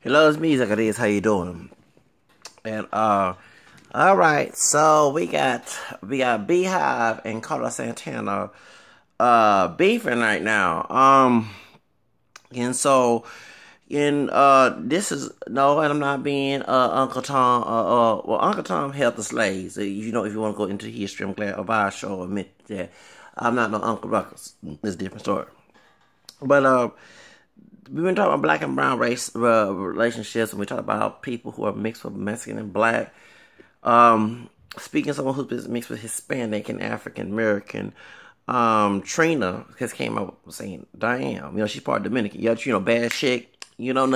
He loves music. It is. How you doing? And all right. So we got Beehive and Carlos Santana beefing right now. And so in this is no, and I'm not being Uncle Tom. Well, Uncle Tom helped the slaves. You know, if you want to go into history, I'm glad of our show admit that I'm not no Uncle Ruckus. It's a different story. But we've been talking about black and brown race relationships, and we talk about people who are mixed with Mexican and black. Speaking of someone who's been mixed with Hispanic and African American, Trina just came out saying, "Damn, she's part Dominican. Yeah, bad chick. Look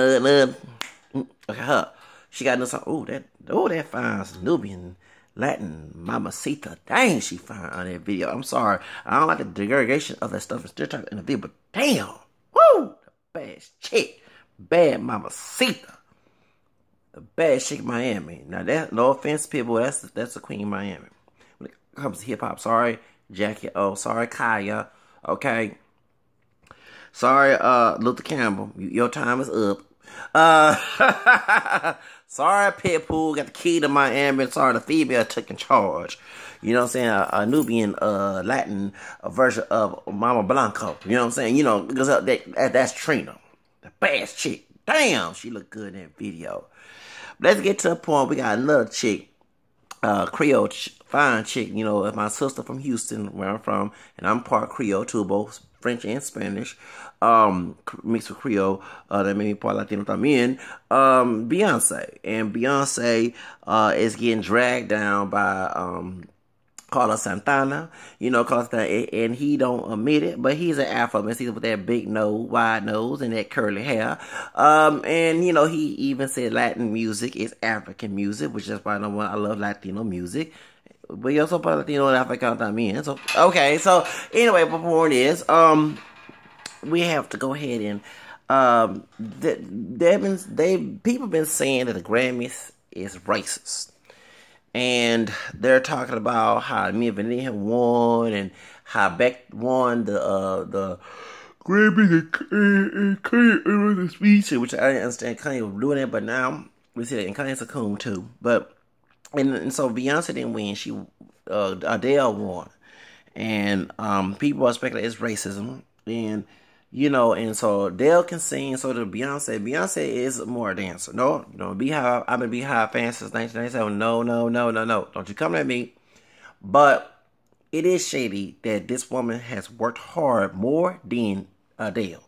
at her. She got this. That fine Nubian Latin mamacita. Dang, she fine on that video. I'm sorry, I don't like the degradation of that stuff and stereotype in the video, but damn, woo, the bad chick, bad mamacita, the bad chick Miami. Now that, no offense, people, that's the queen of Miami. When it comes to hip hop, sorry, Jackie. Oh, sorry, Kaya. Okay. Sorry, Luther Campbell. Your time is up. Sorry, Pitbull got the key to Miami. Sorry, the female took in charge. You know what I'm saying? A Nubian, Latin version of Mama Blanco. You know what I'm saying? Because that's Trina. The bad chick. Damn, she looked good in that video. Let's get to the point. We got another chick. Creole, fine chick, my sister from Houston, where I'm from, and I'm part Creole too, both French and Spanish, mixed with Creole, that made me part Latino también, Beyonce, and Beyonce, is getting dragged down by, Carlos Santana, Carlos Santana, and he don't admit it, but he's an Afro-Mexican with that big nose, wide nose, and that curly hair. And, he even said Latin music is African music, which is why I love Latino music. But he also put Latino and African también. So, okay, so, anyway, the point is, we have to go ahead and, people been saying that the Grammys is racist. And they're talking about how me and Vanilla won, and how Beck won the Grammy and Kanye the speech, which I didn't understand Kanye was doing it, but now we see that, and Kanye's a coon too. But and so Beyonce didn't win; she Adele won, and people are speculating it's racism, and and so Adele can sing, so did Beyonce. Beyonce is more a dancer. No, Beehive, I've been Beehive fan since 1997. No. Don't you come at me. But it is shady that this woman has worked hard more than Adele.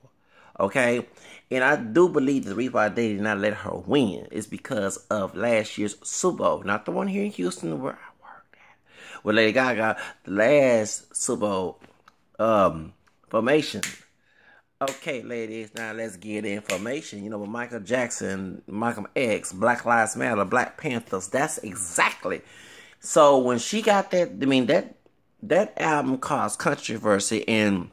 Okay? And I do believe the reason why they did not let her win is because of last year's Super Bowl. Not the one here in Houston where I worked at. With Lady Gaga, the last Super Bowl formation. Okay, ladies, now let's get information. With Michael Jackson, Malcolm X, Black Lives Matter, Black Panthers, that's exactly. So when she got that, that album caused controversy, and,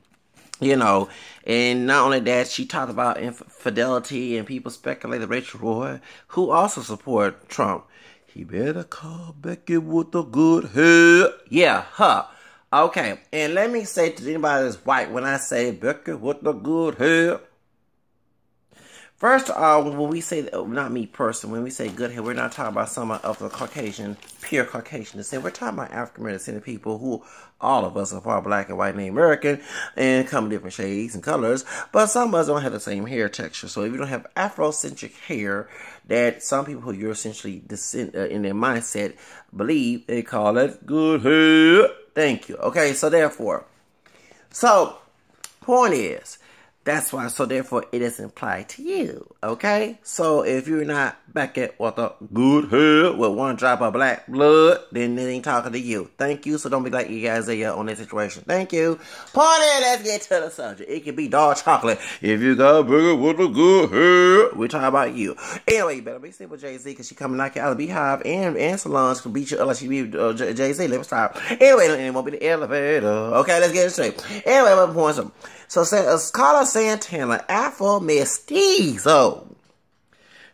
and not only that, she talked about infidelity, and people speculated Rachel Roy, who also support Trump. He better call Becky with a good head. Yeah, her. Okay, and let me say to anybody that's white, when I say Becky with the good hair, first of all, when we say, not me personally, when we say good hair, we're not talking about some of the Caucasian, pure Caucasian descent. We're talking about African-American descended people who, all of us are part black and white and American, and come in different shades and colors, but some of us don't have the same hair texture. So if you don't have Afrocentric hair, that some people who you're essentially in their mindset believe, they call it good hair. Thank you. Okay, so therefore, point is, that's why, so therefore, it doesn't apply to you, okay? So, if you're not back at with a good head with one drop of black blood, then it ain't talking to you. Thank you, so don't be like you guys are on this situation. Thank you. Point is, let's get to the subject. It can be dark chocolate. If you got bigger with a good head, we're talking about you. Anyway, you better be simple Jay-Z, because she coming like out of Beehive and Salons can beat you unless she beat Jay-Z. Let me stop. Anyway, it won't be the elevator. Okay, let's get it straight. Anyway, what point is so Carlos Santana, Afro Mestizo,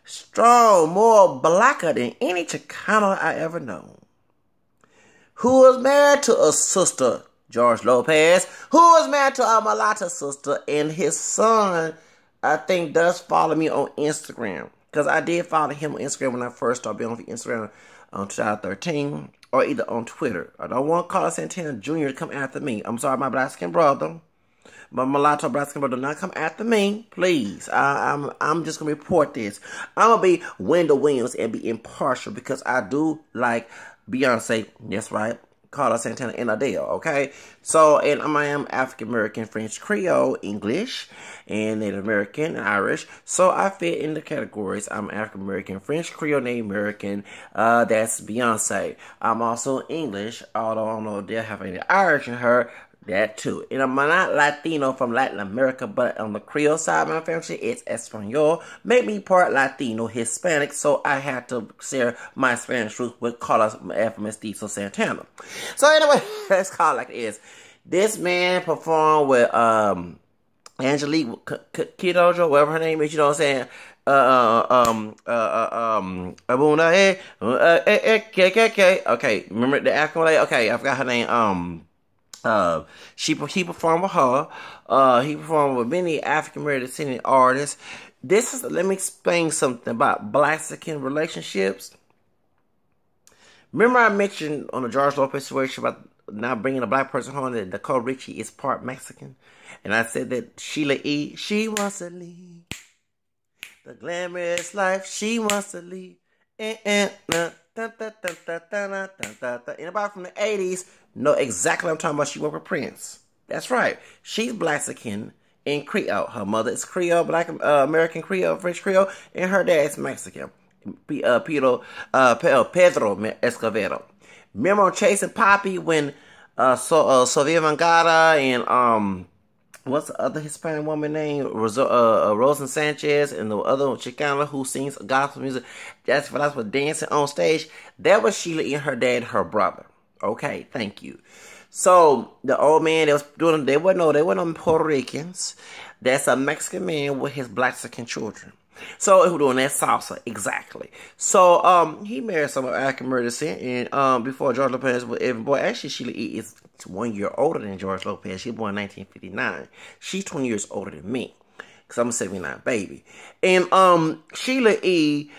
strong, more blacker than any Chicano I ever known, who was married to a sister, George Lopez, who was married to a mulatto sister, and his son, I think, does follow me on Instagram. Because I did follow him on Instagram when I first started being on Instagram on 2013, or either on Twitter. I don't want Carlos Santana Jr. to come after me. I'm sorry, my black-skinned brother. My mulatto black-skinned brother, do not come after me, please. I'm just going to report this. I'm going to be Wendell Williams and be impartial because I do like Beyonce. That's right. Carlos Santana and Adele, okay? So, and I am African-American, French, Creole, English, and Native American, Irish. So, I fit in the categories. I'm African-American, French, Creole, Native American. That's Beyonce. I'm also English, although I don't know if they'll have any Irish in her. That too. And I'm not Latino from Latin America, but on the Creole side of my family, it's Espanol. Make me part Latino, Hispanic, so I had to share my Spanish roots with Carlos Mestizo Santana. So anyway, let's call it like it is. This man performed with Angelique Kidjo, whatever her name is, you know what I'm saying? Okay, remember the African lady? Okay, I forgot her name. He performed with her. He performed with many African American descendant artists. Let me explain something about Black-Mexican relationships. Remember I mentioned on the George Lopez situation about not bringing a black person home that Nicole Richie is part Mexican, and I said that Sheila E. she wants to leave the glamorous life. She wants to leave. Anybody from the 80s know exactly what I'm talking about. She worked with Prince. That's right. She's Black-Mexican and Creole. Her mother is Creole, Black American Creole, French Creole, and her dad is Mexican. Pedro Escovedo. Remember on Chasing Poppy when Sofia Vergara and what's the other Hispanic woman name? Rosa Sanchez and the other Chicana who sings gospel music. That's what dancing on stage. That was Sheila and her dad, her brother. Okay, thank you. So the old man they weren't no Puerto Ricans. That's a Mexican man with his Black-Mexican children. So who doing that salsa exactly? So he married some African American descent, and before George Lopez was even born. Actually, Sheila E. is 1 year older than George Lopez. She was born in 1959. She's 20 years older than me, cause I'm a 79 baby. And Sheila E.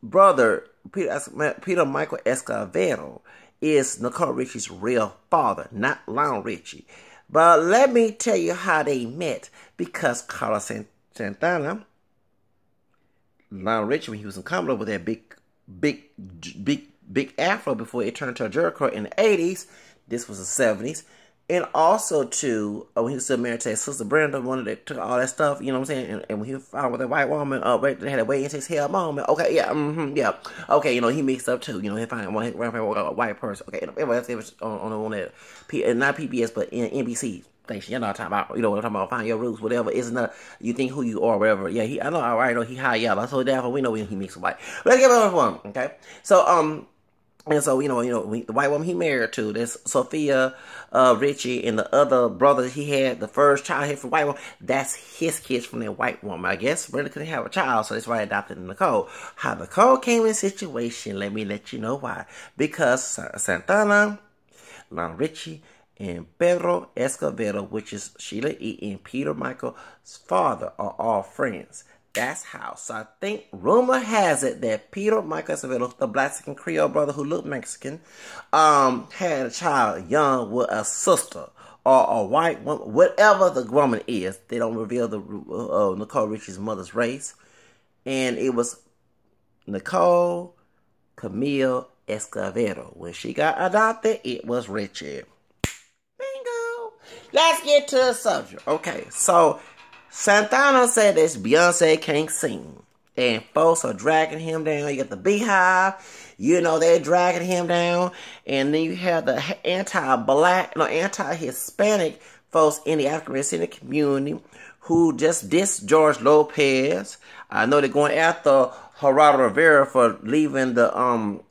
Brother Peter Michael Escovedo is Nicole Richie's real father, not Lionel Richie. But let me tell you how they met, because Carlos Santana, Lionel Richie, when he was in Commodore with that big afro before it turned to a Jericho in the 80s, this was the 70s. And also, too, when he was still married to his sister Brenda, one that took all that stuff, you know what I'm saying? And when he found with a white woman, they had a wait into his hair moment. Okay, yeah, yeah. Okay, you know, he mixed up, too. You know, he found one a white person. Okay, it was on that, not PBS, but in NBC station. You know what I'm talking about. You know what I'm talking about. Find your roots, whatever. It's not, you think who you are, whatever. Yeah, I know, all right, I know he high yellow. So therefore, we know when he mixed with white. But let's get back to one, okay? So, and so, the white woman he married to, that's Sophia Richie, and the other brother he had, the first child he had from white woman, that's his kids from that white woman. I guess Brenda couldn't have a child, so that's why he adopted Nicole. How Nicole came in the situation, let me let you know why. Because Santana, Lionel Richie, and Pedro Escovedo, which is Sheila E. and Peter Michael's father, are all friends. That's how. So I think rumor has it that Peter Michael Escovedo, the Black-Mexican Creole brother who looked Mexican, had a child young with a sister or a white woman, whatever the woman is. They don't reveal the Nicole Richie's mother's race, and it was Nicole Camille Escovedo. When she got adopted, it was Richie. Bingo. Let's get to the subject. Okay, so Santana said this Beyonce can't sing. And folks are dragging him down. You got the Beehive. You know, they're dragging him down. And then you have the anti-Hispanic folks in the African-American community who just dissed George Lopez. I know they're going after Gerardo Rivera for leaving the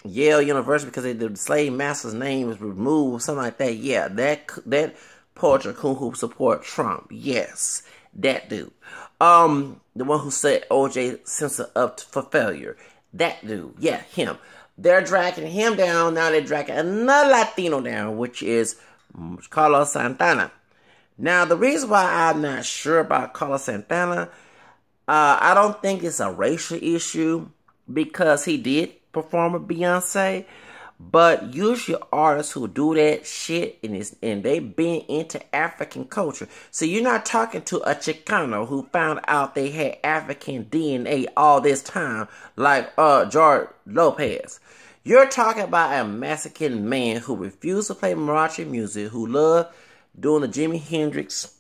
Yale University because the slave master's name was removed, something like that. Yeah, that poacher who support Trump. Yes. That dude. The one who set O.J. Simpson up for failure. That dude. Yeah, him. They're dragging him down. Now they're dragging another Latino down, which is Carlos Santana. Now, the reason why I'm not sure about Carlos Santana, I don't think it's a racial issue because he did perform with Beyonce. But usually artists who do that shit and they been into African culture. So you're not talking to a Chicano who found out they had African DNA all this time, like George Lopez. You're talking about a Mexican man who refused to play mariachi music, who loved doing the Jimi Hendrix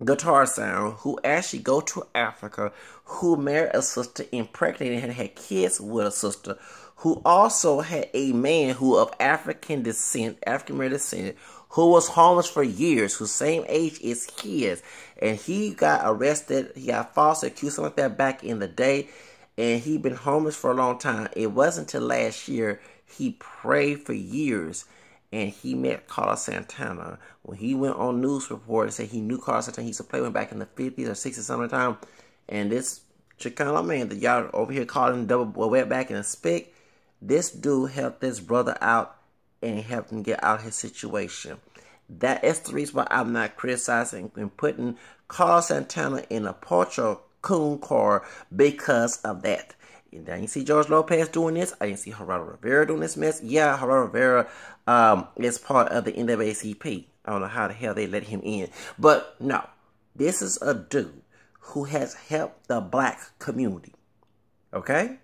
guitar sound, who actually go to Africa, who married a sister, impregnated and had kids with a sister, who also had a man who of African descent, African American descent, who was homeless for years, whose same age is his, and he got arrested, he got falsely accused, something like that back in the day, and he been homeless for a long time. It wasn't until last year he prayed for years, and he met Carlos Santana. When he went on news report and said he knew Carlos Santana, he used to play with back in the 50s or 60s sometime, and this Chicano man that y'all over here calling double wet back in a spick, this dude helped this brother out and helped him get out of his situation. That is the reason why I'm not criticizing and putting Carlos Santana in a Porcho Coon car because of that. I didn't see George Lopez doing this. I didn't see Gerardo Rivera doing this mess. Yeah, Gerardo Rivera is part of the NAACP. I don't know how the hell they let him in. But no, this is a dude who has helped the black community. Okay?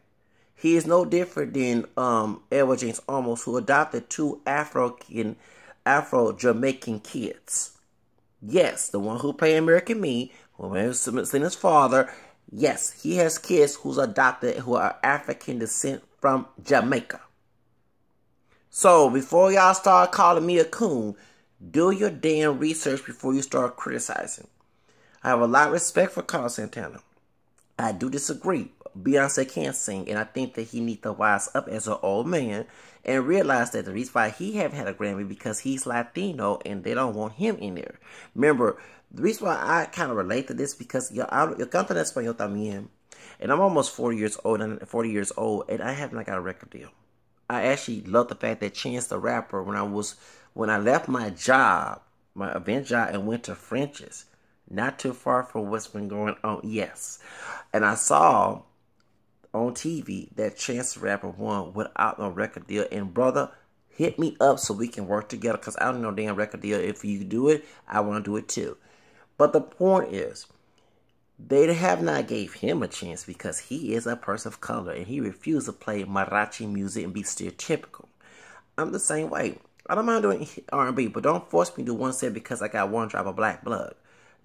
He is no different than Edward James Olmos, who adopted two Afro-Jamaican kids. Yes, the one who played American Me, who was his father. Yes, he has kids who's adopted who are African descent from Jamaica. So before y'all start calling me a coon, do your damn research before you start criticizing. I have a lot of respect for Carlos Santana. I do disagree. Beyonce can't sing, and I think that he needs to wise up as an old man and realize that the reason why he haven't had a Grammy because he's Latino and they don't want him in there. Remember, the reason why I kind of relate to this because yo canto en español también, and I'm almost 40 years old, and I haven't got a record deal. I actually love the fact that Chance the Rapper, when I left my job, my event job, and went to French's, not too far from what's been going on, yes, and I saw on TV that Chance the Rapper won without no record deal, and brother, hit me up so we can work together because I don't know damn record deal. If you do it, I want to do it too. But the point is, they have not gave him a chance because he is a person of color and he refused to play mariachi music and be stereotypical. I'm the same way. I don't mind doing R&B, but don't force me to do one set because I got one drop of black blood.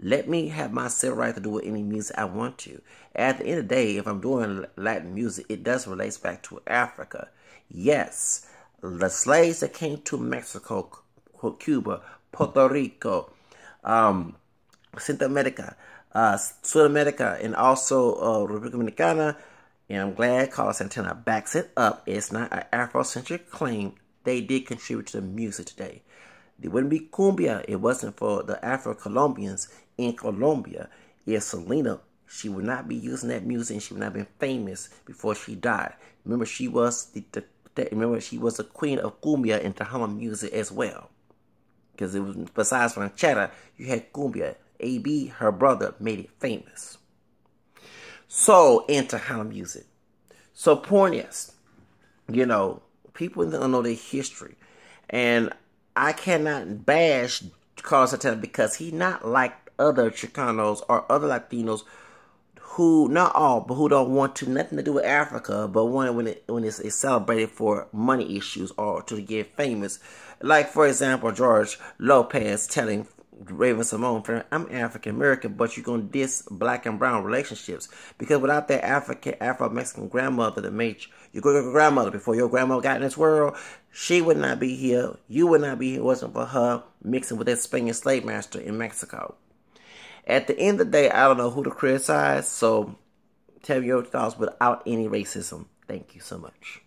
Let me have my civil right to do any music I want to. At the end of the day, if I'm doing Latin music, it does relate back to Africa. Yes, the slaves that came to Mexico, Cuba, Puerto Rico, Central America, South America, and also Republic Dominicana, and I'm glad Carlos Santana backs it up. It's not an Afrocentric claim. They did contribute to the music today. It wouldn't be cumbia. It wasn't for the Afro-Colombians in Colombia. If Selena, she would not be using that music and she would not have been famous before she died. Remember, she was she was the queen of cumbia and Tejano music as well. Because it was, besides ranchera, you had cumbia. AB, her brother, made it famous. So, in Tejano music. So, point is, you know, people don't know their history. And I cannot bash Carlos Santana because he's not like other Chicanos or other Latinos who, not all, but who don't want to, nothing to do with Africa, but when it's celebrated for money issues or to get famous. Like, for example, George Lopez telling Raven Simone, I'm African American, but you're going to diss black and brown relationships. Because without that Afro-Mexican grandmother that made your grandmother before your grandmother got in this world, she would not be here. You would not be here. It wasn't for her mixing with that Spanish slave master in Mexico. At the end of the day, I don't know who to criticize, so tell me your thoughts without any racism. Thank you so much.